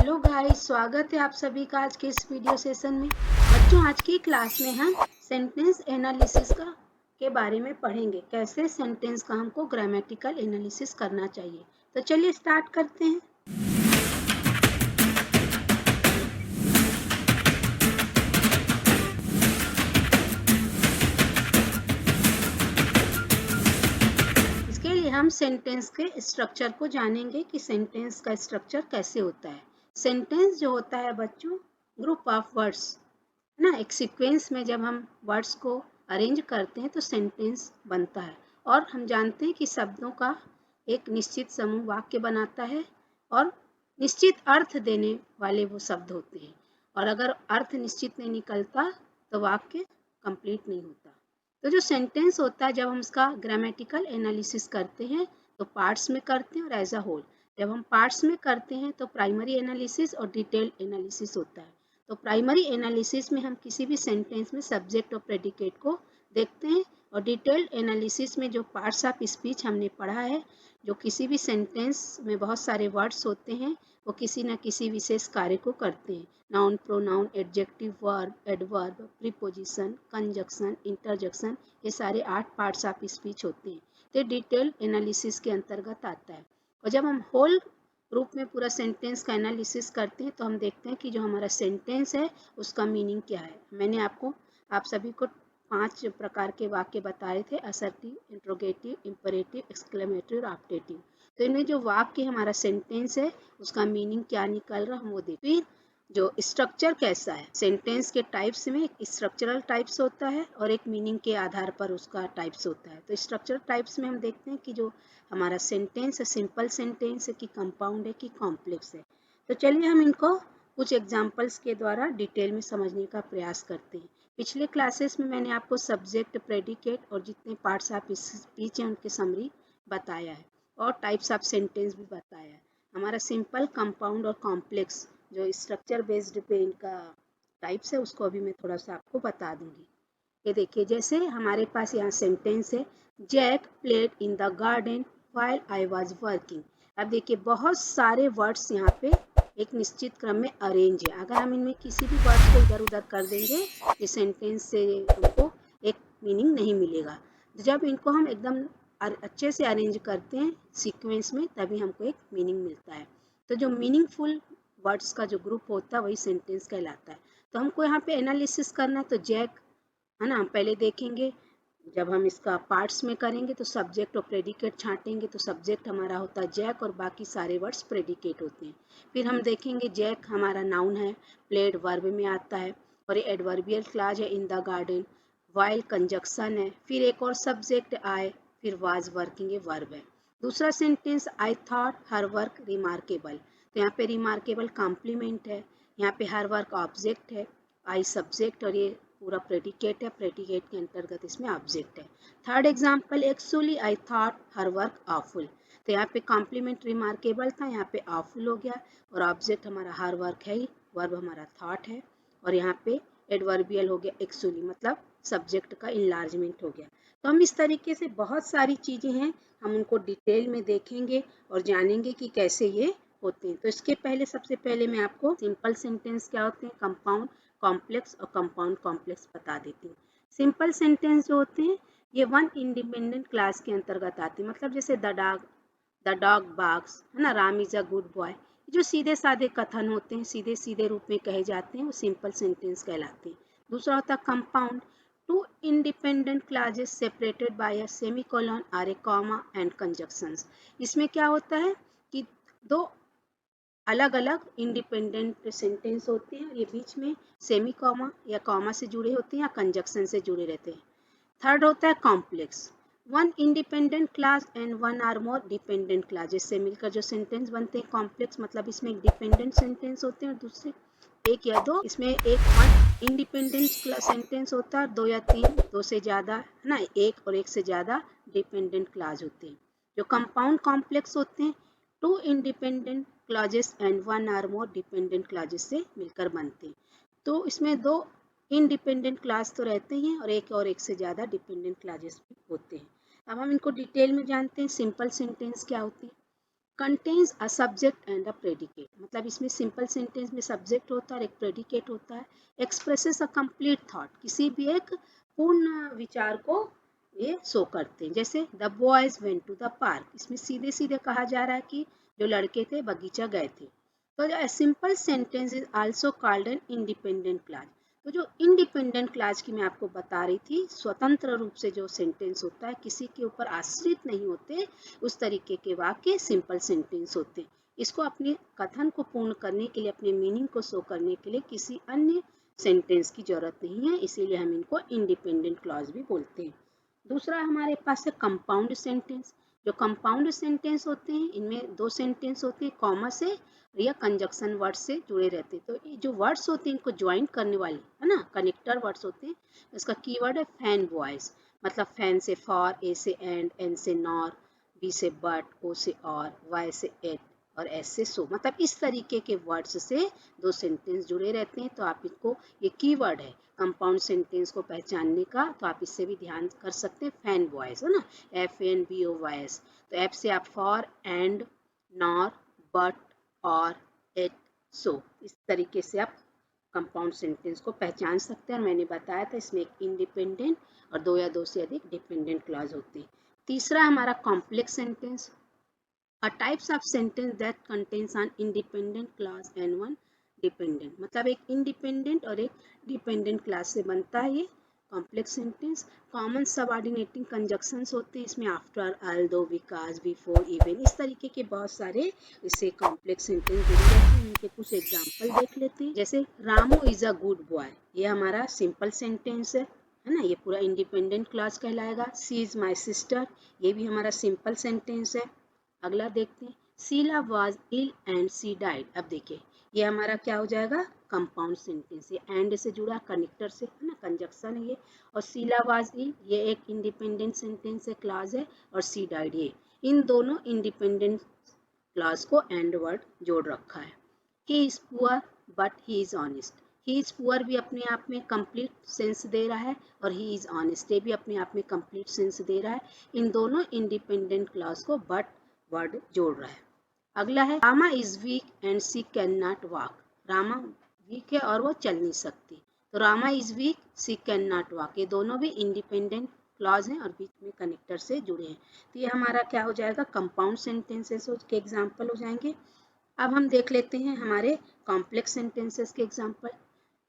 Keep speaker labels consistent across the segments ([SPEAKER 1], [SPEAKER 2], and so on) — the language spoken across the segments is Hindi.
[SPEAKER 1] हेलो गाइस, स्वागत है आप सभी का आज के इस वीडियो सेशन में। बच्चों, आज की क्लास में हम सेंटेंस एनालिसिस के बारे में पढ़ेंगे। कैसे सेंटेंस का हमको ग्रामेटिकल एनालिसिस करना चाहिए। तो चलिए स्टार्ट करते हैं। इसके लिए हम सेंटेंस के स्ट्रक्चर को जानेंगे कि सेंटेंस का स्ट्रक्चर कैसे होता है। सेंटेंस जो होता है बच्चों, ग्रुप ऑफ वर्ड्स है ना। एक सीक्वेंस में जब हम वर्ड्स को अरेंज करते हैं तो सेंटेंस बनता है। और हम जानते हैं कि शब्दों का एक निश्चित समूह वाक्य बनाता है और निश्चित अर्थ देने वाले वो शब्द होते हैं। और अगर अर्थ निश्चित नहीं निकलता तो वाक्य कंप्लीट नहीं होता। तो जो सेंटेंस होता है, जब हम उसका ग्रामेटिकल एनालिसिस करते हैं तो पार्ट्स में करते हैं और एज अ होल। जब हम पार्ट्स में करते हैं तो प्राइमरी एनालिसिस और डिटेल एनालिसिस होता है। तो प्राइमरी एनालिसिस में हम किसी भी सेंटेंस में सब्जेक्ट और प्रेडिकेट को देखते हैं, और डिटेल्ड एनालिसिस में जो पार्ट्स ऑफ स्पीच हमने पढ़ा है, जो किसी भी सेंटेंस में बहुत सारे वर्ड्स होते हैं, वो किसी न किसी विशेष कार्य को करते हैं। Noun, pronoun, adjective, verb, adverb, preposition, conjunction, interjection, ये सारे 8 पार्ट्स ऑफ स्पीच होते हैं। तो डिटेल एनालिसिस के अंतर्गत आता है। और जब हम होल रूप में पूरा सेंटेंस का एनालिसिस करते हैं तो हम देखते हैं कि जो हमारा सेंटेंस है उसका मीनिंग क्या है। मैंने आप सभी को 5 प्रकार के वाक्य बताए थे: असर्टिव, इंट्रोगेटिव, इंपरेटिव, एक्सक्लेमेटरी और ऑप्टेटिव। तो इनमें जो वाक्य हमारा सेंटेंस है उसका मीनिंग क्या निकल रहा है हम वो देखते हैं। फिर जो स्ट्रक्चर कैसा है, सेंटेंस के टाइप्स में एक स्ट्रक्चरल टाइप्स होता है और एक मीनिंग के आधार पर उसका टाइप्स होता है। तो स्ट्रक्चरल टाइप्स में हम देखते हैं कि जो हमारा सेंटेंस है, सिंपल सेंटेंस है कि कंपाउंड है कि कॉम्प्लेक्स है। तो चलिए हम इनको कुछ एग्जांपल्स के द्वारा डिटेल में समझने का प्रयास करते हैं। पिछले क्लासेस में मैंने आपको सब्जेक्ट, प्रेडिकेट और जितने पार्ट्स ऑफ स्पीच हैं उनके समरी बताया है और टाइप्स ऑफ सेंटेंस भी बताया है। हमारा सिंपल, कंपाउंड और कॉम्प्लेक्स जो स्ट्रक्चर बेस्ड पे इनका टाइप्स है उसको अभी मैं थोड़ा सा आपको बता दूंगी। ये देखिए, जैसे हमारे पास यहाँ सेंटेंस है, Jack played in the garden while I was working. अब देखिए, बहुत सारे वर्ड्स यहाँ पे एक निश्चित क्रम में अरेंज है। अगर हम इनमें किसी भी वर्ड्स को इधर उधर कर देंगे, ये सेंटेंस से हमको एक मीनिंग नहीं मिलेगा। जब इनको हम एकदम अच्छे से अरेंज करते हैं सीक्वेंस में, तभी हमको एक मीनिंग मिलता है। तो जो मीनिंगफुल वर्ड्स का जो ग्रुप होता है वही सेंटेंस कहलाता है। तो हमको यहाँ पे एनालिसिस करना है, तो जैक है ना, हम पहले देखेंगे। जब हम इसका पार्ट्स में करेंगे तो सब्जेक्ट और प्रेडिकेट छांटेंगे, तो सब्जेक्ट हमारा होता है जैक और बाकी सारे वर्ड्स प्रेडिकेट होते हैं। फिर हम देखेंगे जैक हमारा नाउन है, प्लेड वर्ब में आता है और ये एडवर्बियल क्लॉज है, इन द गार्डन, वाइल कंजक्शन है, फिर एक और सब्जेक्ट आए, फिर वाज वर्किंग, ये वर्ब है। दूसरा sentence, I thought her work remarkable, तो यहाँ पे रिमार्केबल कॉम्प्लीमेंट है, यहाँ पे हर वर्क ऑब्जेक्ट है, आई सब्जेक्ट और ये पूरा प्रेडिकेट है, प्रेडिकेट के अंतर्गत इसमें ऑब्जेक्ट है। Third example, actually I thought her work awful, तो यहाँ पे कॉम्प्लीमेंट रिमार्केबल था, यहाँ पे ऑफुल हो गया और ऑब्जेक्ट हमारा हर वर्क है ही, वर्ब हमारा थॉट है और यहाँ पे एडवर्बियल हो गया एक्चुअली, मतलब सब्जेक्ट का इनलार्जमेंट हो गया। तो हम इस तरीके से बहुत सारी चीज़ें हैं, हम उनको डिटेल में देखेंगे और जानेंगे कि कैसे ये होते हैं। तो इसके पहले सबसे पहले मैं आपको सिंपल सेंटेंस क्या होते हैं, कंपाउंड, कॉम्प्लेक्स और कंपाउंड कॉम्प्लेक्स बता देती हूँ। सिंपल सेंटेंस जो होते हैं ये वन इंडिपेंडेंट क्लास के अंतर्गत आते हैं। मतलब जैसे द डॉग बार्क्स, है ना, Ram is a good boy, जो सीधे साधे कथन होते हैं, सीधे सीधे रूप में कहे जाते हैं, वो सिंपल सेंटेंस कहलाते हैं। दूसरा होता है compound, two independent classes separated by a semicolon और ए कॉमा एंड कंजक्शंस। इसमें क्या होता है कि दो अलग अलग इंडिपेंडेंट सेंटेंस होते हैं, ये बीच में सेमी कॉमा या कॉमा से जुड़े होते हैं या कंजक्शन से जुड़े रहते हैं। थर्ड होता है complex, one independent class and one or more dependent class, जिससे मिलकर जो सेंटेंस बनते हैं कॉम्प्लेक्स, मतलब इसमें एक डिपेंडेंट सेंटेंस होते हैं और दूसरे एक या दो, इसमें एक वन इंडिपेंडेंट सेंटेंस होता है, दो या तीन, दो से ज़्यादा, है ना, एक और एक से ज़्यादा डिपेंडेंट क्लास होते हैं। जो कंपाउंड कॉम्प्लेक्स होते हैं, two independent clauses and one or more dependent clauses से मिलकर बनते हैं। तो इसमें दो इंडिपेंडेंट क्लास तो रहते हैं और एक से ज़्यादा डिपेंडेंट क्लॉजेस भी होते हैं। अब हम इनको डिटेल में जानते हैं। सिंपल सेंटेंस क्या होते हैं, contains a subject and a predicate, मतलब इसमें सिंपल सेंटेंस में सब्जेक्ट होता है और एक प्रेडिकेट होता है। एक्सप्रेसेस अ कंप्लीट थॉट, किसी भी एक पूर्ण विचार को ये शो करते हैं। जैसे the boys went to the park, इसमें सीधे सीधे कहा जा रहा है कि जो लड़के थे बगीचा गए थे। तो a simple sentence is also called an independent clause। तो जो इंडिपेंडेंट क्लास की मैं आपको बता रही थी, स्वतंत्र रूप से जो सेंटेंस होता है, किसी के ऊपर आश्रित नहीं होते, उस तरीके के वाक्य सिंपल सेंटेंस होते। इसको अपने कथन को पूर्ण करने के लिए, अपने मीनिंग को शो करने के लिए किसी अन्य सेंटेंस की जरूरत नहीं है, इसीलिए हम इनको इंडिपेंडेंट क्लॉज भी बोलते हैं। दूसरा हमारे पास है कंपाउंड सेंटेंस। जो कंपाउंड सेंटेंस होते हैं, इनमें दो सेंटेंस होते हैं, कॉमा से या कंजक्शन वर्ड से जुड़े रहते हैं। तो ये जो वर्ड्स होते हैं, इनको ज्वाइन करने वाले है ना, कनेक्टर वर्ड्स होते हैं। इसका कीवर्ड है फैन वॉइस, मतलब फैन से फॉर, ए से एन से नॉर, बी से बट, ओ से और, वाई से एट और एस से सो, मतलब इस तरीके के वर्ड्स से दो सेंटेंस जुड़े रहते हैं। तो आप इसको, ये कीवर्ड है कंपाउंड सेंटेंस को पहचानने का, तो आप इससे भी ध्यान कर सकते हैं। फैन वॉइस है ना, FANVOYS। तो एफ से आप फॉर, एंड, नॉर, बट, और, एट, सो, इस तरीके से आप कंपाउंड सेंटेंस को पहचान सकते हैं। और मैंने बताया था इसमें एक इंडिपेंडेंट और दो या दो से अधिक डिपेंडेंट क्लॉज होते हैं। तीसरा हमारा complex sentence, a types of sentence that contains an independent clause and one dependent, मतलब एक इंडिपेंडेंट और एक डिपेंडेंट क्लास से बनता है ये complex sentence. Common subordinating conjunctions होते हैं इसमें, after, although, because, before, even, इस तरीके के बहुत सारे इससे कॉम्प्लेक्स सेंटेंस जुड़े रहते हैं। इनके कुछ एग्जांपल देख लेते हैं। जैसे Ramu is a good boy, ये हमारा सिंपल सेंटेंस है ना, ये पूरा इंडिपेंडेंट क्लास कहलाएगा। सी इज माई सिस्टर, ये भी हमारा सिंपल सेंटेंस है। अगला देखते हैं, Sheila was ill and she died. अब देखिए ये हमारा क्या हो जाएगा, कंपाउंड सेंटेंस, ये एंड से जुड़ा, कनेक्टर से है ना, कंजक्शन है ये। और शीला वॉज इल, ये एक इंडिपेंडेंट सेंटेंस है, क्लॉज है। और शी डाइड, ये इन दोनों इंडिपेंडेंट क्लॉज को एंड वर्ड जोड़ रखा है। He is poor but he is honest, he is poor भी अपने आप में कंप्लीट सेंस दे रहा है, और ही इज ऑनेस्ट, ये भी अपने आप में कंप्लीट सेंस दे रहा है। इन दोनों इंडिपेंडेंट क्लॉज को बट वर्ड जोड़ रहा है। अगला है, Rama is weak and she can not walk, Rama weak है और वो चल नहीं सकती। तो Rama is weak, she can not walk, ये दोनों भी इंडिपेंडेंट क्लॉज हैं और बीच में कनेक्टर से जुड़े हैं। तो ये हमारा क्या हो जाएगा, कंपाउंड सेंटेंसेस के एग्जाम्पल हो जाएंगे। अब हम देख लेते हैं हमारे कॉम्प्लेक्स सेंटेंसेस के एग्जाम्पल।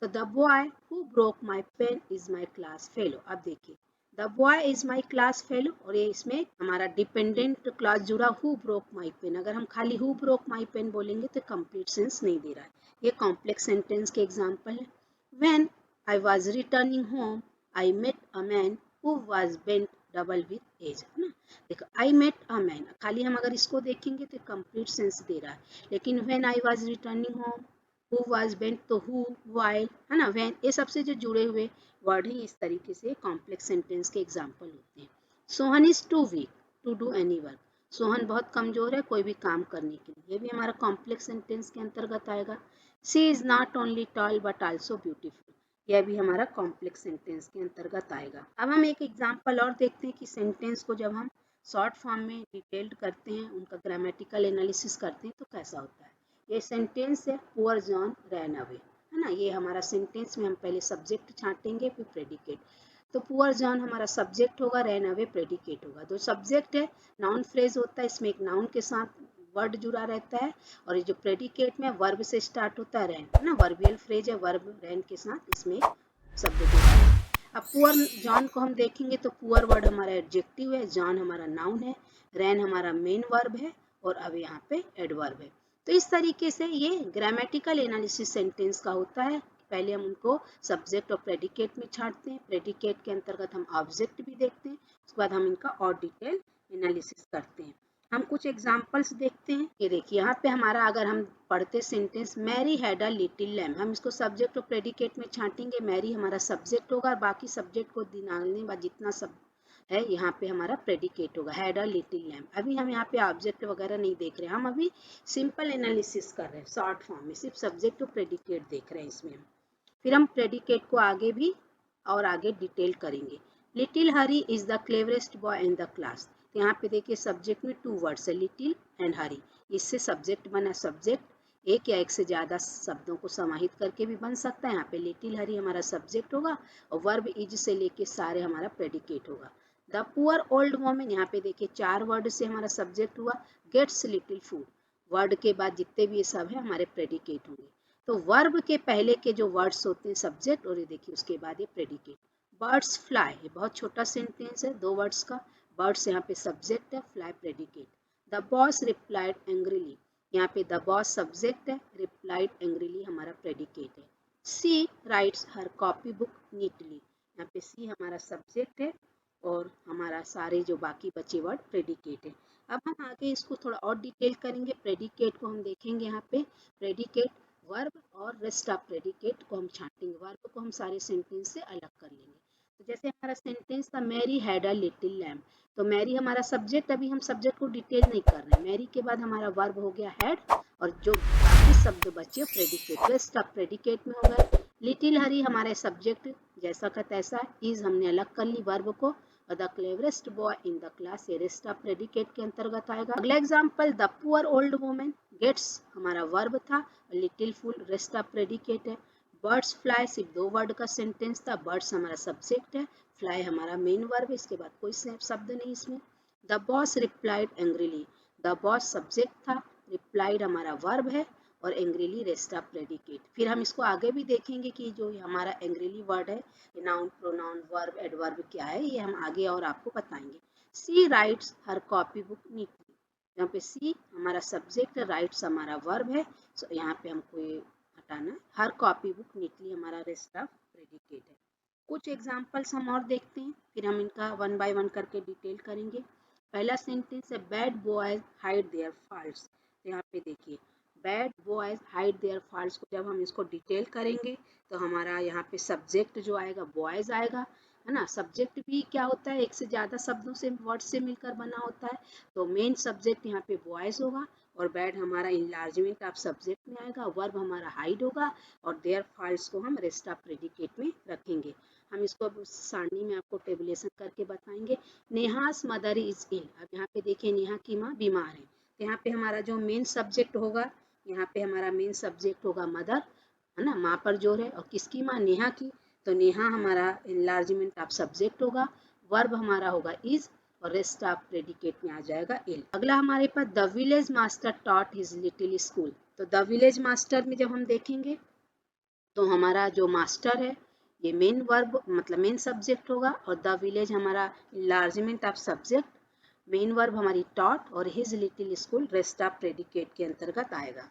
[SPEAKER 1] तो the boy who broke my pen is my class fellow. अब देखिए the boy is my class fellow, और ये इसमें हमारा डिपेंडेंट क्लॉज जुड़ा, हु ब्रोक माई पेन। अगर हम खाली हु ब्रोक माई पेन बोलेंगे तो कंप्लीट सेंस नहीं दे रहा है। ये कॉम्प्लेक्स सेंटेंस के एग्जाम्पल है। When I was returning home I met a man who was bent double with age, है ना। देखो आई मेट अ मैन, खाली हम अगर इसको देखेंगे तो कंप्लीट सेंस दे रहा है। लेकिन when I was returning home, who was bent, तो हु, वाइल, है ना, व्हेन, ये सबसे जो जुड़े हुए वर्ड ही इस तरीके से कॉम्प्लेक्स सेंटेंस के एग्जाम्पल होते हैं। Sohan is too weak to do any work, Sohan बहुत कमजोर है कोई भी काम करने के लिए, ये भी हमारा कॉम्प्लेक्स सेंटेंस के अंतर्गत आएगा। She is not only tall but also beautiful, यह भी हमारा कॉम्प्लेक्स सेंटेंस के अंतर्गत आएगा। अब हम एक एग्जाम्पल और देखते हैं कि सेंटेंस को जब हम शॉर्ट फॉर्म में डिटेल्ड करते हैं, उनका ग्रामेटिकल एनालिसिस करते हैं तो कैसा होता है। ये सेंटेंस है, पुअर जॉन रैन अवे, है ना। ये हमारा सेंटेंस में हम पहले सब्जेक्ट छांटेंगे फिर प्रेडिकेट। तो पुअर जॉन हमारा सब्जेक्ट होगा, रैन अवे प्रेडिकेट होगा। तो सब्जेक्ट है, नाउन फ्रेज होता है, इसमें एक नाउन के साथ वर्ड जुड़ा रहता है। और ये जो प्रेडिकेट में वर्ब से स्टार्ट होता है, रैन, है ना, वर्बियल फ्रेज है, वर्ब रैन के साथ इसमें शब्द जुड़ा है। अब पुअर जॉन को हम देखेंगे तो पुअर वर्ड हमारा एडजेक्टिव है, जॉन हमारा नाउन है, रैन हमारा मेन वर्ब है, और अब यहाँ पे एडवर्ब है। तो इस तरीके से ये ग्रामेटिकल एनालिसिस सेंटेंस का होता है। पहले हम उनको सब्जेक्ट और प्रेडिकेट में छांटते हैं, प्रेडिकेट के अंतर्गत हम ऑब्जेक्ट भी देखते हैं, उसके बाद हम इनका और डिटेल एनालिसिस करते हैं। हम कुछ एग्जांपल्स देखते हैं। ये देखिए यहाँ पे हमारा, अगर हम पढ़ते sentence, Mary had a little lamb, हम इसको सब्जेक्ट और प्रेडिकेट में छांटेंगे। मैरी हमारा सब्जेक्ट होगा और बाकी सब्जेक्ट को दिनाने बाद जितना सब है यहाँ पे हमारा प्रेडिकेट होगा, हैड अ लिटिल लैम्ब। अभी हम यहाँ पे ऑब्जेक्ट वगैरह नहीं देख रहे हैं, हम अभी सिंपल एनालिसिस कर रहे हैं, शॉर्ट फॉर्म में सिर्फ सब्जेक्ट और प्रेडिकेट देख रहे हैं इसमें। फिर हम प्रेडिकेट को आगे भी और आगे डिटेल करेंगे। Little Hari is the cleverest boy in the class, यहाँ पे देखिए सब्जेक्ट में टू वर्ड्स है, लिटिल एंड हरी, इससे सब्जेक्ट बना। सब्जेक्ट एक या एक से ज़्यादा शब्दों को समाहित करके भी बन सकता है। यहाँ पे लिटिल हरी हमारा सब्जेक्ट होगा और वर्ब इज से लेके सारे हमारा प्रेडिकेट होगा। द पुअर ओल्ड वोमेन, यहाँ पे देखिए 4 वर्ड से हमारा सब्जेक्ट हुआ। गेट्स लिटिल फूड, वर्ड के बाद जितने भी ये सब है हमारे प्रेडिकेट होंगे। तो वर्ब के पहले के जो वर्ड्स होते हैं सब्जेक्ट, और ये देखिए उसके बाद ये प्रेडिकेट। बर्ड्स फ्लाई, ये बहुत छोटा सेंटेंस है 2 वर्ड्स का। बर्ड्स यहाँ पे सब्जेक्ट है, fly predicate. The boss replied angrily, यहाँ पे द बॉस सब्जेक्ट है, रिप्लाइड एंग्रीली हमारा प्रेडिकेट है। सी writes her copy book neatly, यहाँ पे सी हमारा सब्जेक्ट है और हमारा सारे जो बाकी बचे वर्ड प्रेडिकेट है। अब हम आगे इसको थोड़ा और डिटेल करेंगे। प्रेडिकेट को हम देखेंगे, यहाँ पे प्रेडिकेट वर्ब और रेस्ट ऑफ प्रेडिकेट को हम छांटेंगे। वर्ब को हम सारे सेंटेंस से अलग कर लेंगे। तो जैसे हमारा सेंटेंस था Mary had a little lamb, तो मैरी हमारा सब्जेक्ट, अभी हम सब्जेक्ट को डिटेल नहीं कर रहे हैं। मैरी के बाद हमारा वर्ब हो गया हैड और जो बाकी शब्द बचे प्रेडिकेट। रेस्ट ऑफ प्रेडिकेट में हो गए। लिटिल हरी हमारे सब्जेक्ट जैसा का तैसा, इज हमने अलग कर ली वर्ब को। और the cleverest boy in the class, ये रेस्ट ऑफ प्रेडिकेट के अंतर्गत आएगा। अगला example, the poor old woman gets हमारा वर्ब था, little fool rest of predicate है। बर्ड्स फ्लाई सिर्फ 2 वर्ड का सेंटेंस था। बर्ड्स हमारा सब्जेक्ट है, फ्लाई हमारा मेन वर्ब है, इसके बाद कोई शब्द नहीं इसमें। The boss replied angrily, the boss subject था, रिप्लाइड हमारा वर्ब है और एंग्रीली रेस्ट ऑफ प्रेडिकेट। फिर हम इसको आगे भी देखेंगे कि जो हमारा एंग्रीली वर्ड है, नाउन प्रोनाउन वर्ब एडवर्ब क्या है, ये हम आगे और आपको बताएंगे। सी writes her copy book neatly, यहाँ पे सी हमारा सब्जेक्ट है, राइट्स हमारा वर्ब है, सो यहाँ पे हमको ये हटाना है। हर कॉपी बुक नीटली हमारा रेस्ट ऑफ प्रेडिकेट है। कुछ एग्जाम्पल्स हम और देखते हैं, फिर हम इनका 1 बाय 1 करके डिटेल करेंगे। पहला सेंटेंस है bad boys hide their faults, तो यहाँ पे देखिए bad boys hide their faults को जब हम इसको डिटेल करेंगे तो हमारा यहाँ पे सब्जेक्ट जो आएगा बॉयज आएगा, है ना। सब्जेक्ट भी क्या होता है, एक से ज़्यादा शब्दों से वर्ड से मिलकर बना होता है। तो मेन सब्जेक्ट यहाँ पे बॉयज होगा और बैड हमारा इनलार्जमेंट ऑफ सब्जेक्ट में आएगा। वर्ब हमारा हाइड होगा और देयर फॉल्ट्स को हम रेस्ट ऑफ प्रेडिकेट में रखेंगे। हम इसको अब सारणी में आपको टेबुलेशन करके बताएंगे। नेहास मदर इज इल, अब यहाँ पे देखिए नेहा की माँ बीमार है, तो यहाँ पे हमारा जो मेन सब्जेक्ट होगा, यहाँ पे हमारा मेन सब्जेक्ट होगा मदर, है ना, माँ पर जोर है। और किसकी माँ, नेहा की, तो नेहा हमारा इनलार्जमेंट ऑफ सब्जेक्ट होगा। वर्ब हमारा होगा इज और रेस्ट ऑफ प्रेडिकेट में आ जाएगा इल। अगला हमारे पास the village master taught his little school, तो द विलेज मास्टर में जब हम देखेंगे तो हमारा जो मास्टर है ये मेन वर्ब मतलब मेन सब्जेक्ट होगा और द विलेज हमारा enlargement of subject, main verb हमारी टॉट और his little school rest of predicate के अंतर्गत आएगा।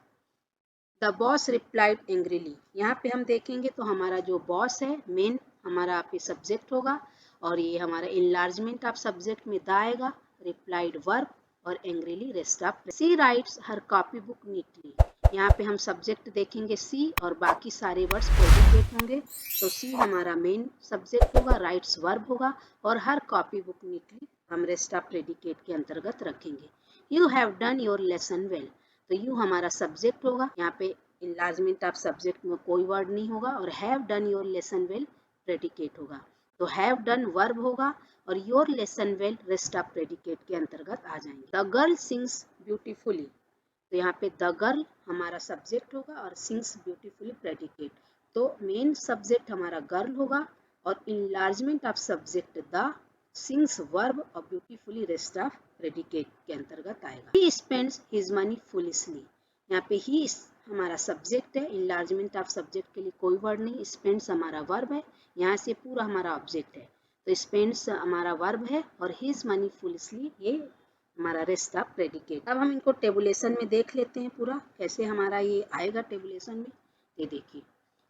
[SPEAKER 1] द बॉस रिप्लाइड एंग्रीली, यहाँ पे हम देखेंगे तो हमारा जो बॉस है मेन हमारा पे सब्जेक्ट होगा और ये हमारा इनलार्जमेंट ऑफ सब्जेक्ट में द आएगा, रिप्लाइड वर्ब और angrily rest of. She writes her copy book neatly, यहाँ पे हम सब्जेक्ट देखेंगे सी और बाकी सारे वर्ड्स प्रेडिकेट होंगे। तो सी हमारा मेन सब्जेक्ट होगा, राइट्स वर्ब होगा और हर कॉपी बुक नीटली हम रेस्ट ऑफ प्रेडिकेट के अंतर्गत रखेंगे। You have done your lesson well, तो यू हमारा सब्जेक्ट होगा, यहाँ पे इनलार्जमेंट ऑफ सब्जेक्ट में कोई वर्ड नहीं होगा और have done your lesson well predicate होगा। तो हैव डन वर्ब होगा और your lesson well rest of predicate के अंतर्गत आ जाएंगे। द गर्ल सिंग्स ब्यूटीफुली, तो यहाँ पे द गर्ल हमारा सब्जेक्ट होगा और सिंग्स ब्यूटीफुली प्रेडिकेट। तो मेन सब्जेक्ट हमारा गर्ल होगा और enlargement of subject the, sings verb और ब्यूटीफुली रेस्ट ऑफ प्रेडिकेट के अंतर्गत आएगा। He spends his money foolishly, यहाँ पे ही हमारा सब्जेक्ट है, इनलार्जमेंट ऑफ सब्जेक्ट के लिए कोई वर्ड नहीं। स्पेंड्स हमारा वर्ब है, यहाँ से पूरा हमारा ऑब्जेक्ट है, तो स्पेंड्स हमारा वर्ब है और हिज मनी फुलिशली ये हमारा रेस्ट ऑफ प्रेडिकेट। अब हम इनको टेबुलेशन में देख लेते हैं पूरा कैसे हमारा ये आएगा टेबुलेशन में। ये देखिए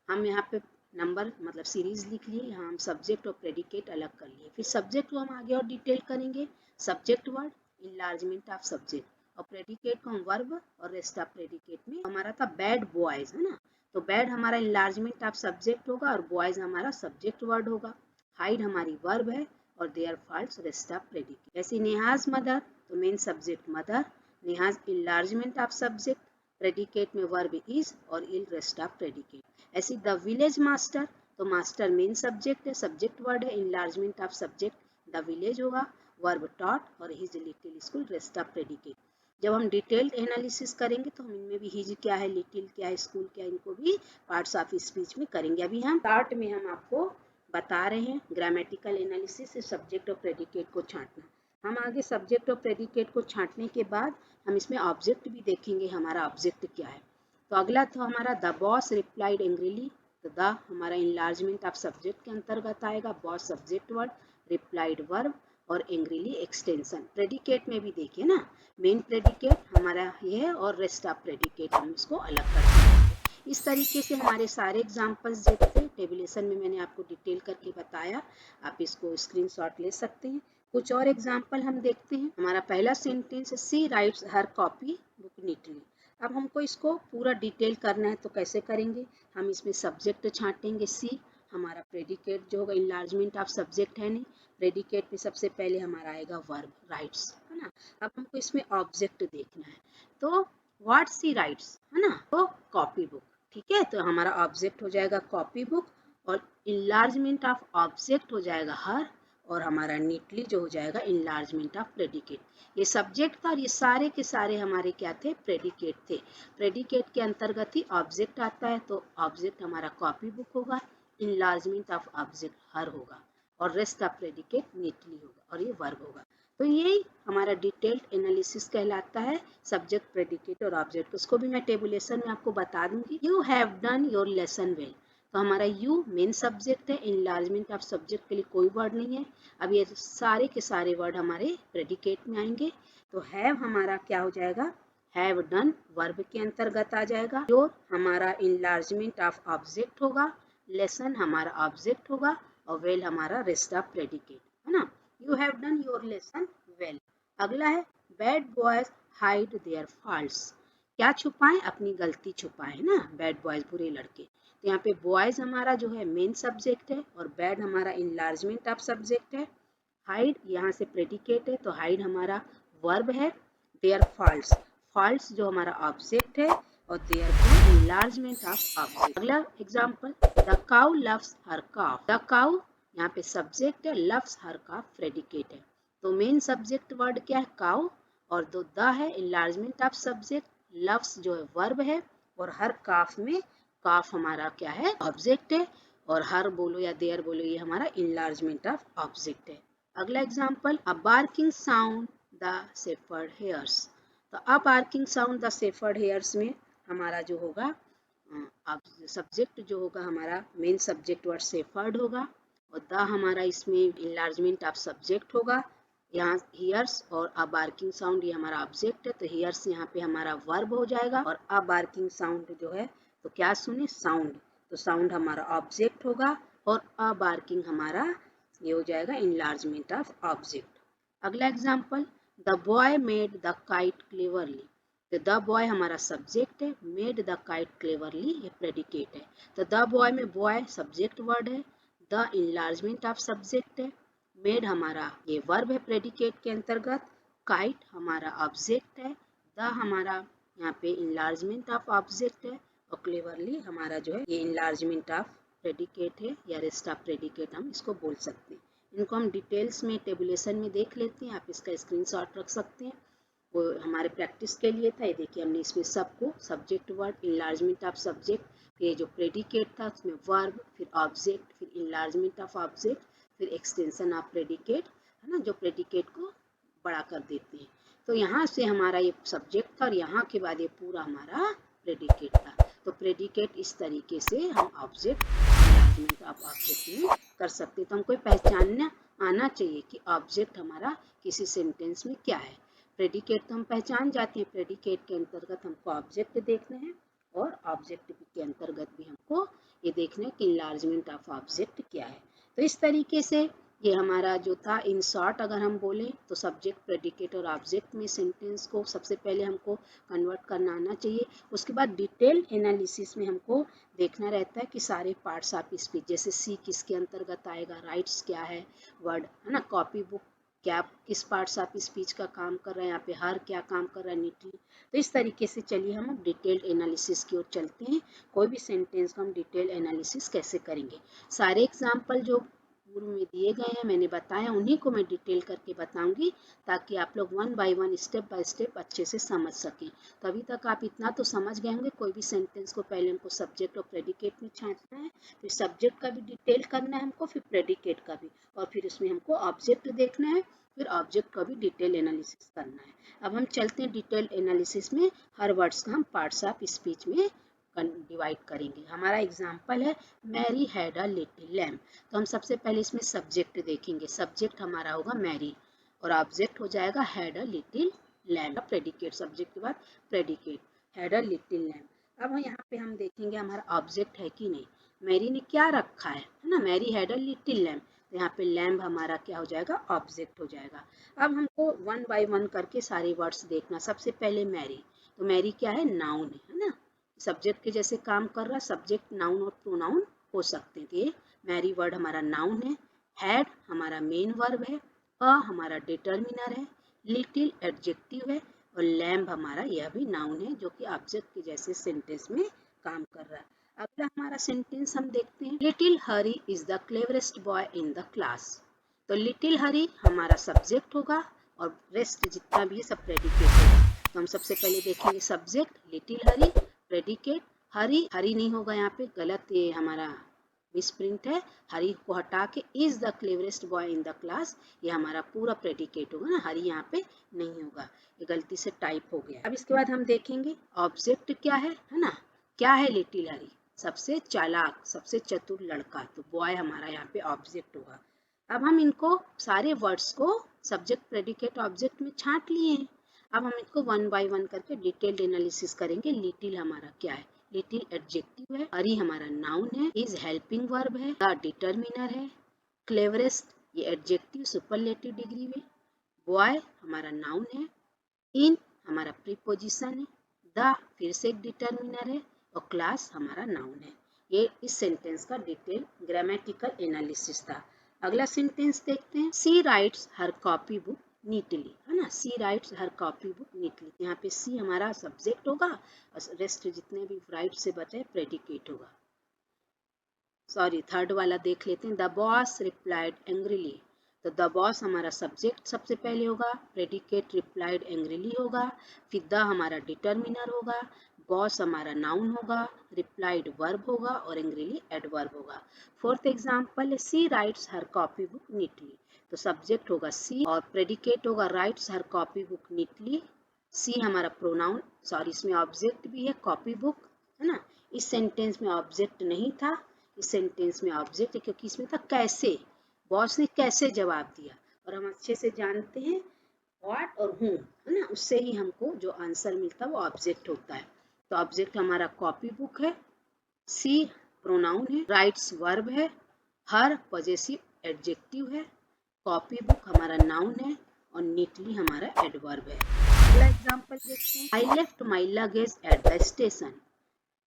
[SPEAKER 1] हम यहाँ पे नंबर मतलब सीरीज लिख लिए, यहाँ हम सब्जेक्ट और प्रेडिकेट अलग कर लिए। फिर सब्जेक्ट को हम आगे और डिटेल करेंगे, subject word enlargement of subject और प्रेडिकेट को हम वर्ब और रेस्ट ऑफ प्रेडिकेट में। हमारा था बैड बॉयज, है ना, तो बैड हमारा इनलार्जमेंट ऑफ सब्जेक्ट होगा और बॉयज हमारा सब्जेक्ट वर्ड होगा। हाइड हमारी वर्ब है और their faults rest of predicate. ऐसी नेहाज मदर, तो main subject mother, Neha's enlargement of subject, predicate में वर्ब इज और इल रेस्ट ऑफ प्रेडिकेट। ऐसी द विलेज मास्टर, तो मास्टर मेन सब्जेक्ट है, सब्जेक्ट वर्ड है, enlargement of subject the village होगा, वर्ब टॉट और his little school rest of predicate. जब हम डिटेल्ड एनालिसिस करेंगे तो हम इनमें भी हिज क्या है, लिटिल क्या है, स्कूल क्या है, इनको भी पार्ट्स ऑफ स्पीच में करेंगे। अभी हम स्टार्ट में हम आपको बता रहे हैं ग्रामेटिकल एनालिसिस, सब्जेक्ट और प्रेडिकेट को छांटना। हम आगे सब्जेक्ट और प्रेडिकेट को छांटने के बाद हम इसमें ऑब्जेक्ट भी देखेंगे, हमारा ऑब्जेक्ट क्या है। तो अगला तो हमारा द बॉस रिप्लाइड एंग्रीली, तो द हमारा इनलार्जमेंट ऑफ सब्जेक्ट के अंतर्गत आएगा, boss subject word, replied verb और एंग्रीली एक्सटेंशन। प्रेडिकेट में भी देखिए ना, मेन प्रेडिकेट हमारा ये है और रेस्ट ऑफ प्रेडिकेट हम इसको अलग कर देंगे। इस तरीके से हमारे सारे एग्जाम्पल्स जो थे टेबुलेशन में मैंने आपको डिटेल करके बताया, आप इसको स्क्रीनशॉट ले सकते हैं। कुछ और एग्जाम्पल हम देखते हैं। हमारा पहला सेंटेंस, सी writes her copy book neatly. अब हमको इसको पूरा डिटेल करना है तो कैसे करेंगे, हम इसमें सब्जेक्ट छांटेंगे, सी हमारा प्रेडिकेट जो होगा, इनलार्जमेंट ऑफ सब्जेक्ट है नहीं, प्रेडिकेट में सबसे पहले हमारा आएगा वर्ब राइट्स, है ना। अब हमको इसमें ऑब्जेक्ट देखना है, तो व्हाट सी राइट्स, है ना, तो कॉपी बुक, ठीक है। तो हमारा ऑब्जेक्ट हो जाएगा कॉपी बुक और इनलार्जमेंट ऑफ ऑब्जेक्ट हो जाएगा हर, और हमारा नीटली जो हो जाएगा इनलार्जमेंट ऑफ प्रेडिकेट। ये सब्जेक्ट था और ये सारे के सारे हमारे क्या थे, प्रेडिकेट थे। प्रेडिकेट के अंतर्गत ही ऑब्जेक्ट आता है, तो ऑब्जेक्ट हमारा कॉपी बुक होगा, इनलार्जमेंट ऑफ ऑब्जेक्ट हर होगा और रेस्ट ऑफ प्रेडिकेट नीटली होगा और ये वर्ब होगा। तो यही हमारा डिटेल्ड एनालिसिस कहलाता है, सब्जेक्ट प्रेडिकेट और ऑब्जेक्ट। उसको भी मैं टेबुलेशन में आपको बता दूंगी। You have done your lesson well, तो हमारा यू मेन सब्जेक्ट है, इनलार्जमेंट ऑफ सब्जेक्ट के लिए कोई वर्ड नहीं है। अब ये सारे के सारे वर्ड हमारे प्रेडिकेट में आएंगे, तो हैव हमारा क्या हो जाएगा, हैव डन वर्ब के अंतर्गत आ जाएगा। योर हमारा इनलार्जमेंट ऑफ ऑब्जेक्ट होगा, लेसन हमारा ऑब्जेक्ट होगा और वेल हमारा रेस्ट ऑफ प्रेडिकेट, है ना। You have done your lesson well. अगला है bad boys hide their faults, क्या छुपाएं, अपनी गलती छुपाएं, है ना, बैड बॉयज बुरे लड़के। तो यहाँ पे बॉयज हमारा जो है मेन सब्जेक्ट है और बैड हमारा इनलार्जमेंट ऑफ सब्जेक्ट है। हाइड यहाँ से प्रेडिकेट है, तो हाइड हमारा वर्ब है। देयर फॉल्ट्स, फॉल्ट्स जो हमारा ऑब्जेक्ट है और देयर इनलार्जमेंट ऑफ ऑब्जेक्ट। अगला example, the cow loves her calf, the cow यहाँ पे सब्जेक्ट है, लव्स हर काफ प्रेडिकेट है। तो मेन सब्जेक्ट वर्ड क्या है, काउ, और दो द है इनलार्जमेंट ऑफ सब्जेक्ट, लव्स जो है वर्ब है और हर काफ में काफ हमारा क्या है, ऑब्जेक्ट है, और हर बोलो या देयर बोलो ये हमारा इनलार्जमेंट ऑफ ऑब्जेक्ट है। अगला example, a barking sound the shepherd hears, तो a barking sound the shepherd hears में हमारा जो होगा सब्जेक्ट जो होगा हमारा मेन सब्जेक्ट वर्ड शेफर्ड होगा और द हमारा इसमें इनलार्जमेंट ऑफ सब्जेक्ट होगा। यहाँ हियर्स और अ बार्किंग साउंड ये हमारा ऑब्जेक्ट है, तो हियर्स यहाँ पे हमारा वर्ब हो जाएगा और अ बार्किंग साउंड जो है तो क्या सुने, साउंड, तो साउंड हमारा ऑब्जेक्ट होगा और अ बार्किंग हमारा ये हो जाएगा इनलार्जमेंट ऑफ ऑब्जेक्ट। अगला example, the boy made the kite cleverly, तो द बॉय हमारा सब्जेक्ट है, मेड द काइट क्लेवरली ये प्रेडिकेट है। तो द बॉय में बॉय सब्जेक्ट वर्ड है, द इनलार्जमेंट ऑफ सब्जेक्ट है, मेड हमारा ये वर्ब है प्रेडिकेट के अंतर्गत, काइट हमारा ऑब्जेक्ट है, द हमारा यहाँ पे इनलार्जमेंट ऑफ ऑब्जेक्ट है और क्लेवरली हमारा जो है ये इनलार्जमेंट ऑफ प्रेडिकेट है या रेस्ट ऑफ प्रेडिकेट हम इसको बोल सकते हैं। इनको हम डिटेल्स में टेबुलेशन में देख लेते हैं, आप इसका स्क्रीनशॉट रख सकते हैं, वो हमारे प्रैक्टिस के लिए था। ये देखिए हमने इसमें सबको subject word, enlargement of subject, फिर जो प्रेडिकेट था उसमें वर्ब, फिर ऑब्जेक्ट, फिर इनलार्जमेंट ऑफ ऑब्जेक्ट, फिर एक्सटेंशन ऑफ प्रेडिकेट, है ना, जो प्रेडिकेट को बड़ा कर देते हैं। तो यहाँ से हमारा ये सब्जेक्ट था और यहाँ के बाद ये पूरा हमारा प्रेडिकेट था। तो प्रेडिकेट इस तरीके से हम ऑब्जेक्ट इनलार्जमेंट ऑफ ऑब्जेक्ट में कर सकते हैं। तो हमको पहचानना आना चाहिए कि ऑब्जेक्ट हमारा किसी सेंटेंस में क्या है। प्रेडिकेट तो हम पहचान जाते हैं, प्रेडिकेट के अंतर्गत हमको ऑब्जेक्ट देखना है और ऑब्जेक्ट के अंतर्गत भी हमको ये देखना है कि इनलार्जमेंट ऑफ ऑब्जेक्ट क्या है। तो इस तरीके से ये हमारा जो था इन शॉर्ट अगर हम बोले तो सब्जेक्ट, प्रेडिकेट और ऑब्जेक्ट में सेंटेंस को सबसे पहले हमको कन्वर्ट करना आना चाहिए। उसके बाद डिटेल एनालिसिस में हमको देखना रहता है कि सारे पार्ट्स ऑफ स्पीच, जैसे सी किसके अंतर्गत आएगा, राइट्स क्या है वर्ड, है ना, कॉपी बुक क्या किस पार्ट्स ऑफ स्पीच का काम कर रहा है, यहाँ पे हर क्या काम कर रहा है, नीटली। तो इस तरीके से चलिए हम डिटेल्ड एनालिसिस की ओर चलते हैं। कोई भी सेंटेंस का हम डिटेल एनालिसिस कैसे करेंगे। सारे एग्जाम्पल जो पूर्व में दिए गए हैं, मैंने बताया, उन्हीं को मैं डिटेल करके बताऊंगी ताकि आप लोग one by one step by step अच्छे से समझ सकें। तो अभी तक आप इतना तो समझ गए होंगे, कोई भी सेंटेंस को पहले हमको सब्जेक्ट और प्रेडिकेट में छांटना है, फिर सब्जेक्ट का भी डिटेल करना है हमको, फिर प्रेडिकेट का भी, और फिर उसमें हमको ऑब्जेक्ट देखना है, फिर ऑब्जेक्ट का भी डिटेल एनालिसिस करना है। अब हम चलते हैं डिटेल एनालिसिस में, हर वर्ड्स का हम पार्ट्स ऑफ स्पीच में डिवाइड करेंगे। हमारा एग्जाम्पल है Mary had a little lamb. तो हम सबसे पहले इसमें सब्जेक्ट देखेंगे। सब्जेक्ट हमारा होगा मैरी और ऑब्जेक्ट हो जाएगा had a little lamb. Predicate, subject के बाद predicate, had a little lamb. अब यहाँ पे हम देखेंगे हमारा ऑब्जेक्ट है कि नहीं, मैरी ने क्या रखा है ना, Mary had a little lamb, तो यहाँ पे लैम्ब हमारा क्या हो जाएगा, ऑब्जेक्ट हो जाएगा। अब हमको वन बाय वन करके सारे वर्ड्स देखना। सबसे पहले मैरी, तो मैरी क्या है, नाउन है ना, सब्जेक्ट के जैसे काम कर रहा है। सब्जेक्ट नाउन और प्रोनाउन हो सकते हैं। ये मैरी वर्ड हमारा नाउन है, हैड हमारा मेन वर्ब है, अ हमारा डिटर्मिनर है, लिटिल एडजेक्टिव है, और लैम्ब हमारा यह भी नाउन है जो कि ऑब्जेक्ट के जैसे सेंटेंस में काम कर रहा है। अगला हमारा सेंटेंस हम देखते हैं, little Hari is the cleverest boy in the class. तो लिटिल हरी हमारा सब्जेक्ट होगा और रेस्ट जितना भी है सब प्रेडिकेट होगा। तो हम सबसे पहले देखेंगे सब्जेक्ट लिटिल हरी, प्रेडिकेट हरी, हरी नहीं होगा यहाँ पे, गलत, ये हमारा मिसप्रिंट है, हरी को हटा के is the cleverest boy in the class, ये हमारा पूरा प्रेडिकेट होगा ना, हरी यहाँ पे नहीं होगा, ये गलती से टाइप हो गया। अब इसके बाद हम देखेंगे ऑब्जेक्ट क्या है ना, क्या है लिटिल हरी, सबसे चालाक, सबसे चतुर लड़का, तो बॉय हमारा यहाँ पे ऑब्जेक्ट होगा। अब हम इनको सारे वर्ड्स को सब्जेक्ट प्रेडिकेट ऑब्जेक्ट में छांट लिए हैं। अब हम इसको वन बाय वन करके डिटेल्ड एनालिसिस करेंगे। लिटिल हमारा क्या है, लिटिल एडजेक्टिव है, हरी हमारा नाउन है, इज हेल्पिंग वर्ब है, द डिटर्मिनर है, क्लेवरेस्ट ये एडजेक्टिव सुपरलेटिव डिग्री में, बॉय हमारा नाउन है, इन हमारा प्रीपोजिशन है, द फिर से एक डिटर्मिनर है, और क्लास हमारा नाउन है। ये इस सेंटेंस का डिटेल ग्रामेटिकल एनालिसिस था। अगला सेंटेंस देखते हैं, सी writes her copy book neatly, है ना, सी writes her copy book neatly, यहाँ पे सी हमारा सब्जेक्ट होगा और रेस्ट जितने भी राइट से बचे प्रेडिकेट होगा। सॉरी, थर्ड वाला देख लेते हैं, द बॉस रिप्लाइड एंग्रीली, तो द बॉस हमारा सब्जेक्ट सबसे पहले होगा, प्रेडिकेट रिप्लाइड एंग्रीली होगा, फिर द हमारा डिटर्मिनर होगा, बॉस हमारा नाउन होगा, रिप्लाइड वर्ब होगा और एंग्रीली एडवर्ब होगा। फोर्थ एग्जांपल, सी writes her copy book neatly, तो सब्जेक्ट होगा सी और प्रेडिकेट होगा rights her copy book neatly, सी हमारा प्रोनाउन, सॉरी इसमें ऑब्जेक्ट भी है कॉपी बुक, है ना, इस सेंटेंस में ऑब्जेक्ट नहीं था, इस सेंटेंस में ऑब्जेक्ट है क्योंकि इसमें था कैसे, बॉस ने कैसे जवाब दिया, और हम अच्छे से जानते हैं व्हाट और हूँ, है ना, उससे ही हमको जो आंसर मिलता है वो ऑब्जेक्ट होता है। तो ऑब्जेक्ट हमारा कॉपी बुक है, सी प्रोनाउन है, राइट्स वर्ब है, हर पॉजेसिव एडजेक्टिव है, कॉपी बुक हमारा नाउन है और नीटली हमारा एडवर्ब है। अगला एग्जांपल देखते हैं, I left my luggage at the station,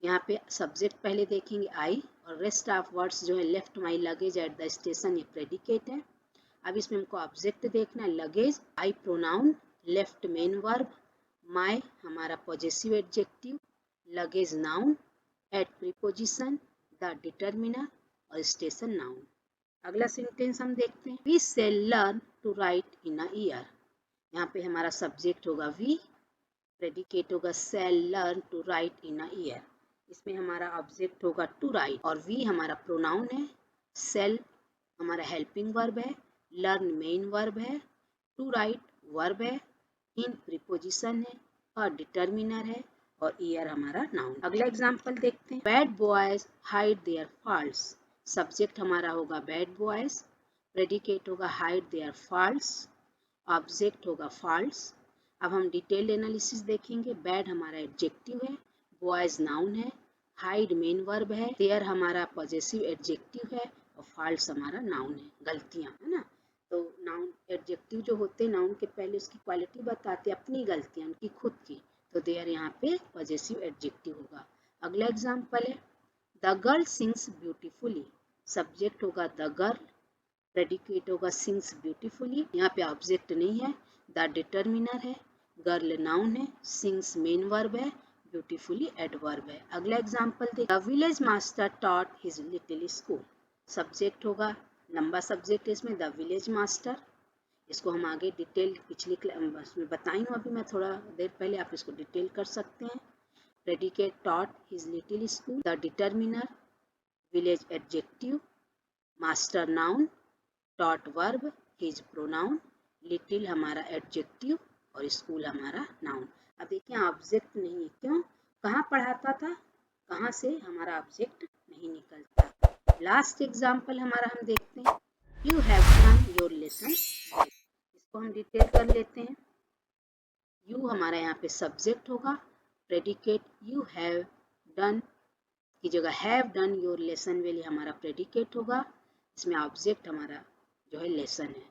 [SPEAKER 1] यहाँ पे सब्जेक्ट पहले देखेंगे आई, और रेस्ट ऑफ वर्ड्स जो है left my luggage at the station, ये प्रेडिकेट है। अब इसमें हमको ऑब्जेक्ट देखना है, luggage I pronoun, left main verb, my हमारा possessive adjective, luggage noun, at preposition, the determiner और स्टेशन नाउन। अगला सेंटेंस हम देखते हैं, we shall learn to write in a year, यहाँ पे हमारा सब्जेक्ट होगा वी, प्रेडिकेट होगा shall learn to write in a year, इसमें हमारा ऑब्जेक्ट होगा टू राइट और वी हमारा प्रोनाउन है, शैल हमारा हेल्पिंग वर्ब है, लर्न मेन वर्ब है, टू राइट वर्ब है, इन प्रीपोजिशन है और डिटर्मिनर है और ईयर हमारा नाउन। अगला एग्जांपल देखते हैं, bad boys hide their faults, subject हमारा होगा बैड बॉयज, प्रेडिकेट होगा हाइड देयर फॉल्ट्स, ऑब्जेक्ट होगा फॉल्ट्स। अब हम डिटेल्ड एनालिसिस देखेंगे, बैड हमारा एडजेक्टिव है, बॉयज नाउन है, हाइड मेन वर्ब है, देयर हमारा पॉजेसिव एडजेक्टिव है और फॉल्ट्स हमारा नाउन है, गलतियां, है ना। तो नाउन एडजेक्टिव जो होते हैं नाउन के पहले उसकी क्वालिटी बताते हैं, अपनी गलतियां उनकी खुद की, तो देयर यहाँ पे पॉजेसिव एडजेक्टिव होगा। अगला एग्जांपल है, the girl sings beautifully, subject होगा द गर्ल, प्रेडिकेट होगा सिंग्स ब्यूटीफुली, यहाँ पे ऑब्जेक्ट नहीं है, द डिटर्मिनर है, गर्ल नाउन है, सिंग्स मेन वर्ब है, ब्यूटीफुली एडवर्ब है। अगला एग्जांपल देखिए, the village master taught his little school, subject होगा लंबा सब्जेक्ट है इसमें, द विलेज मास्टर। इसको हम आगे डिटेल पिछली क्लास में बताई हूँ, अभी मैं थोड़ा देर पहले, आप इसको डिटेल कर सकते हैं। Predicate taught his little school, the determiner, village adjective, master noun, taught verb, his pronoun, little हमारा एडजेक्टिव और स्कूल हमारा नाउन। अब देखिए ऑब्जेक्ट नहीं है, क्यों? कहाँ पढ़ाता था, कहाँ से हमारा ऑब्जेक्ट नहीं निकलता। लास्ट एग्जाम्पल हमारा हम देखते हैं, you have done your lesson. इसको हम डिटेल कर लेते हैं। यू हमारा यहाँ पे सब्जेक्ट होगा, प्रेडिकेट यू हैव डन की जगह हैव डन योर लेसन वेली हमारा प्रेडिकेट होगा। इसमें ऑब्जेक्ट हमारा जो है लेसन है।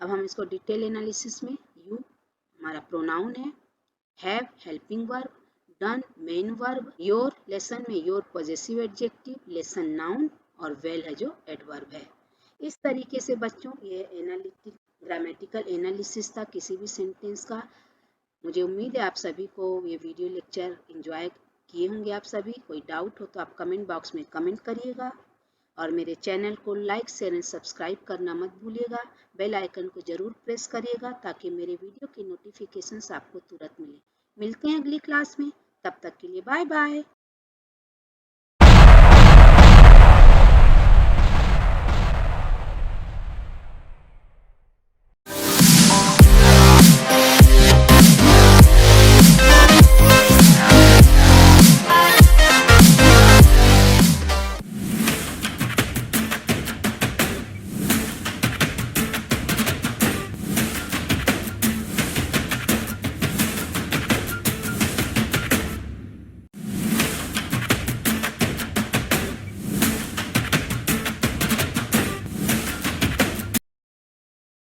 [SPEAKER 1] अब हम इसको डिटेल एनालिसिस में, यू हमारा प्रोनाउन है, have helping verb, done main verb, your lesson में your possessive adjective, lesson noun और वेल है जो एडवर्ब है। इस तरीके से बच्चों ये एनालिटिक ग्रामेटिकल एनालिसिस था किसी भी सेंटेंस का। मुझे उम्मीद है आप सभी को ये वीडियो लेक्चर एंजॉय किए होंगे। आप सभी, कोई डाउट हो तो आप कमेंट बॉक्स में कमेंट करिएगा और मेरे चैनल को लाइक शेयर एंड सब्सक्राइब करना मत भूलिएगा। बेल आइकन को जरूर प्रेस करिएगा ताकि मेरे वीडियो की नोटिफिकेशंस आपको तुरंत मिले। मिलते हैं अगली क्लास में, तब तक के लिए बाय बाय।